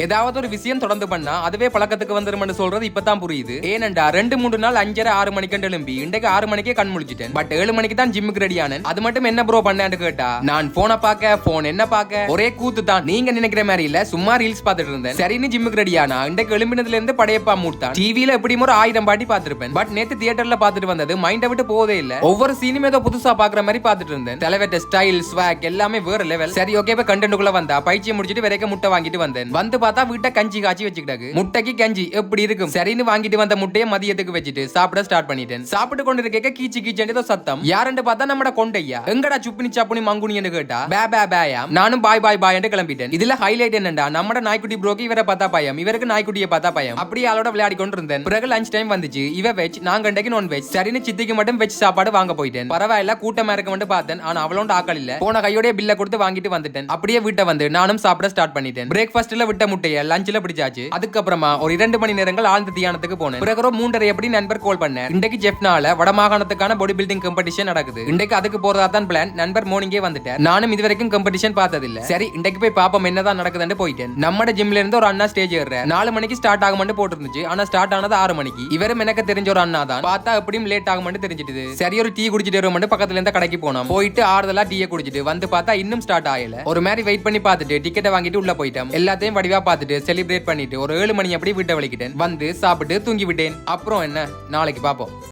ஏதாவது ஒரு விஷயம் தொடர்ந்து பண்ணா அதுவே பழக்கத்துக்கு வந்துரும்னு சொல்றது இப்பதான் புரியுது. ஏனண்டா 2-3 நாள் 5:30-6 மணிக்கு எழும்பி இன்றைக்கு 6 மணிக்கே கண் முழிச்சிட்டேன். பட் 7 மணிக்கு தான் ஜிம்முக்கு ரெடி ஆனேன். அது மட்டும் என்ன ப்ரோ பண்ணேன்னு கேட்டா, நான் போனை பார்க்க போன் என்ன பார்க்க ஒரே கூத்து தான். நீங்க நினைக்கிற மாதிரி இல்ல, சும்மா ரீல்ஸ் பார்த்துட்டு இருந்தேன். சரின்னு ஜிம்முக்கு ரெடி ஆனா இன்றைக்கு எழும்பினதுல இருந்து படையப்பா மூட் தான். டிவில எப்படியும் ஒரு 1000 பாட்டி பார்த்திருப்பேன். பட் நேத்து தியேட்டர்ல பார்த்துட்டு வந்தது மைண்ட விட்டு போதே இல்ல. ஒவ்வொரு சீனும் ஏதோ புதுசா பாக்குற மாதிரி பார்த்துட்டு இருந்தேன். தலைவட்ட ஸ்டைல் ஸ்வாக் எல்லாமே வேற லெவல். சரி ஓகே, இப்ப கண்டென்ட்குள்ள வந்தா பயிற்சியை முடிச்சிட்டு வரைக்கும் முட்டை வாங்கிட்டு வந்தேன். வந்து பார்த்தா வீட்டை கஞ்சி காய்ச்சி வச்சுக்கிட்டாங்க. முட்டைக்கு கஞ்சி எப்படி இருக்கும்? சரின்னு வாங்கிட்டு வந்த முட்டையை மதியத்துக்கு வச்சுட்டு சாப்பிட ஸ்டார்ட் பண்ணிட்டேன். சாப்பிட்டு கொண்டு இருக்க கீச்சு கீச்சு சத்தம். யாருன்னு பார்த்தா நம்ம கொண்டையா. எங்கடா சுப்பினி சாப்புனி மங்குனின்னு கேட்டா பே பே பேயா. நானும் பாய் பாய் பாய் என்று கிளம்பிட்டேன். இதுல ஹைலைட் என்னண்டா, நம்ம நாய்க்குட்டி ப்ரோக்கு இவரை பார்த்தா பயம், இவருக்கு நாய்க்குட்டியை பார்த்தா பயம். அப்படியே ஆளோட விளையாடி கொண்டு இருந்தேன். பிறகு லஞ்ச் டைம் வந்துச்சு. இவ வெஜ், நான் கண்டைக்கு நான் வெஜ். சரின்னு சித்திக்கு மட்டும் வெஜ் சாப்பாடு வாங்க போயிட்டேன். பரவாயில்ல, கூட்டமா இருக்க மட்டும் பார்த்தேன். ஆனா அவளோட ஆக்கள் இல்ல. போன கையோட பில்ல கொடுத்து வாங்கிட்டு வந்துட்டேன். அப்படியே வீட்டை வந்து நானும் சாப்பிட ஸ்டார்ட் பண்ணிட்டேன். பிரேக்ஃபாஸ்ட்ல விட்ட முட்டையை லஞ்ச்ல பிடிச்சாச்சு. அதுக்கப்புறமா ஒரு 2 மணி நேரங்கள் ஆழ்ந்த தியானத்துக்கு போனேன். பிறகு 3:30 எப்படி நண்பர் கால் பண்ணார். இன்றைக்கு ஜெஃப்னால வடமாகாணத்துக்கான பாடி பில்டிங் காம்படிஷன் நடக்குது. இன்றைக்கு அதுக்கு போறதா தான் பிளான். நண்பர் மார்னிங்கே வந்துட்டார். நானும் இதுவரைக்கும் காம்படிஷன் பார்த்தது இல்ல. சரி இன்றைக்கு போய் பாப்போம் என்னதான் நடக்குதுன்னு போயிட்டேன். நம்ம ஜிம்ல இருந்து ஒரு அண்ணா ஸ்டேஜ் ஏற 4 மணிக்கு ஸ்டார்ட் ஆகும்னு போட்டு இருந்துச்சு. ஆனா ஸ்டார்ட் ஆனது 6 மணிக்கு. இவரும் எனக்கு தெரிஞ்ச ஒரு அண்ணா தான். பார்த்தா எப்படியும் லேட் ஆகும்னு தெரிஞ்சிட்டு சரி ஒரு டீ குடிச்சிட்டு வருவோம்னு பக்கத்துல இருந்த கடைக்கு போனோம். போயிட்டு ஆறுதலா டீயை குடிச்சிட்டு வந்து பார்த்தா இன்னும் ஸ்டார்ட் ஆகல. ஒரு மாதிரி வெயிட் பண்ணி பார்த்துட்டு டிக்கெட்டை வாங்கிட்டு உள்ள போயிட்டோம். எல்லாத்தையும் வடிவா பார்த்துட்டு செலிப்ரேட் பண்ணிட்டு ஒரு 7 மணி அப்படி வீட்டை வலிக்கிட்டேன். வந்து சாப்பிட்டு தூங்கி விட்டேன். அப்புறம் என்ன, நாளைக்கு பாப்போம்.